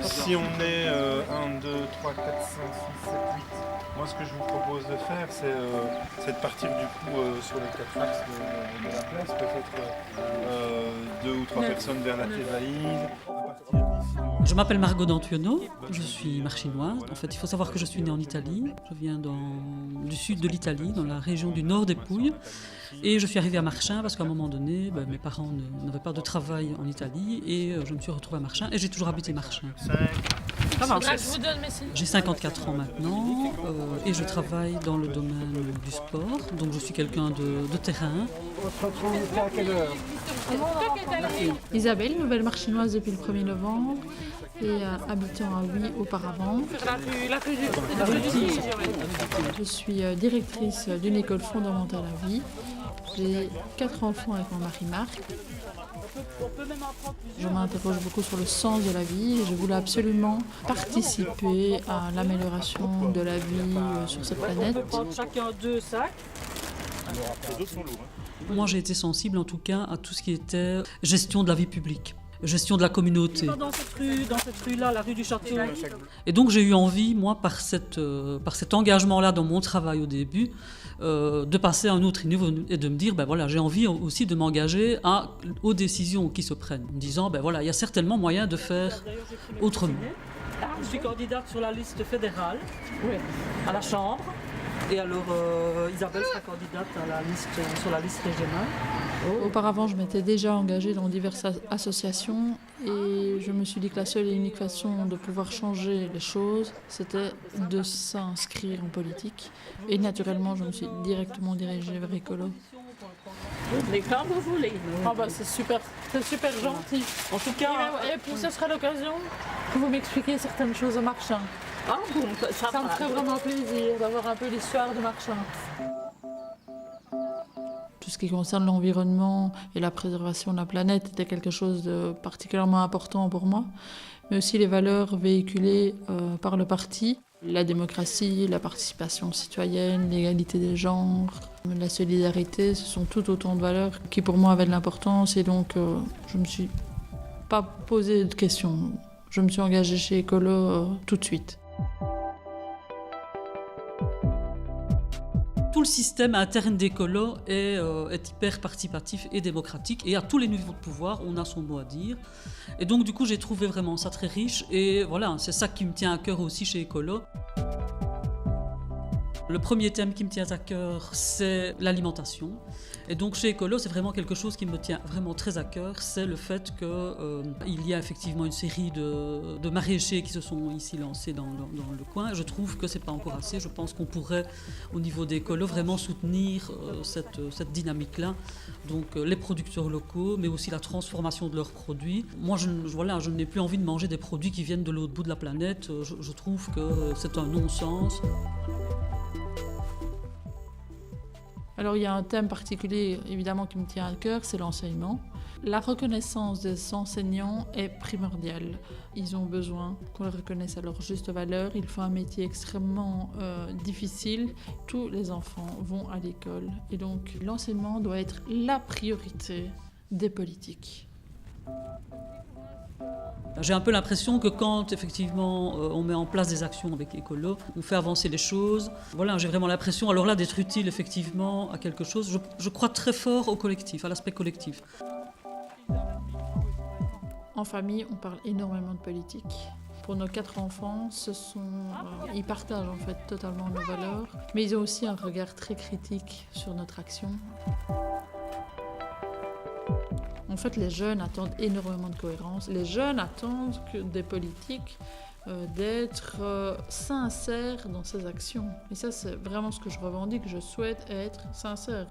Si on est 1, 2, 3, 4, 5, 6, 7, 8, moi ce que je vous propose de faire, c'est de partir du coup sur les 4 axes de la place, peut-être 2 ou 3 personnes vers la Thévaïse. Je m'appelle Margot Dantuono, je suis marchinoise. En fait, il faut savoir que je suis née en Italie. Je viens du sud de l'Italie, dans la région du nord des Pouilles. Et je suis arrivée à Marchin parce qu'à un moment donné, mes parents n'avaient pas de travail en Italie et je me suis retrouvée à Marchin et j'ai toujours habité Marchin. J'ai 54 ans maintenant et je travaille dans le domaine du sport. Donc je suis quelqu'un de terrain. Isabelle, nouvelle marchinoise depuis le 1er novembre et habitant à Huy auparavant. Je suis directrice d'une école fondamentale à Huy. J'ai 4 enfants avec mon mari Marc. Je m'interroge beaucoup sur le sens de la vie et je voulais absolument participer à l'amélioration de la vie sur cette planète. Chacun 2 sacs. Moi, j'ai été sensible en tout cas à tout ce qui était gestion de la vie publique. Gestion de la communauté. Dans cette rue-là, la rue du Château. Et donc j'ai eu envie, moi, par cet engagement-là dans mon travail au début, de passer à un autre niveau et de me dire, j'ai envie aussi de m'engager aux décisions qui se prennent. En me disant, il y a certainement moyen de faire autrement. Je suis candidate sur la liste fédérale, à la Chambre. Et alors, Isabelle sera candidate sur la liste régionale. Auparavant, je m'étais déjà engagée dans diverses associations et je me suis dit que la seule et unique façon de pouvoir changer les choses, c'était de s'inscrire en politique. Et naturellement, je me suis directement dirigée vers Écolo. Mais quand vous voulez. C'est super gentil. En tout cas, et puis ce sera l'occasion que vous m'expliquiez certaines choses au Marchin. Ça me ferait vraiment plaisir d'avoir un peu l'histoire de Marchin. Tout ce qui concerne l'environnement et la préservation de la planète était quelque chose de particulièrement important pour moi, mais aussi les valeurs véhiculées par le parti. La démocratie, la participation citoyenne, l'égalité des genres, la solidarité, ce sont tout autant de valeurs qui pour moi avaient de l'importance et donc je ne me suis pas posé de questions. Je me suis engagée chez Écolo tout de suite. Tout le système interne d'Écolo est hyper participatif et démocratique et à tous les niveaux de pouvoir, on a son mot à dire. Et donc du coup, j'ai trouvé vraiment ça très riche et voilà, c'est ça qui me tient à cœur aussi chez Écolo. Le premier thème qui me tient à cœur, c'est l'alimentation. Et donc chez Écolo, c'est vraiment quelque chose qui me tient vraiment très à cœur, c'est le fait qu'il y a effectivement une série de maraîchers qui se sont ici lancés dans le coin. Je trouve que c'est pas encore assez. Je pense qu'on pourrait, au niveau d'Écolo, vraiment soutenir cette dynamique-là. Donc les producteurs locaux, mais aussi la transformation de leurs produits. Moi, je n'ai plus envie de manger des produits qui viennent de l'autre bout de la planète. Je trouve que c'est un non-sens. Alors il y a un thème particulier évidemment qui me tient à cœur, c'est l'enseignement. La reconnaissance des enseignants est primordiale. Ils ont besoin qu'on les reconnaisse à leur juste valeur. Ils font un métier extrêmement difficile. Tous les enfants vont à l'école et donc l'enseignement doit être la priorité des politiques. J'ai un peu l'impression que quand effectivement on met en place des actions avec Écolo, on fait avancer les choses. Voilà, j'ai vraiment l'impression alors là d'être utile effectivement à quelque chose. Je crois très fort au collectif, à l'aspect collectif. En famille, on parle énormément de politique. Pour nos 4 enfants, ils partagent en fait totalement nos valeurs, mais ils ont aussi un regard très critique sur notre action. En fait, les jeunes attendent énormément de cohérence. Les jeunes attendent des politiques d'être sincères dans ses actions. Et ça, c'est vraiment ce que je revendique. Je souhaite être sincère.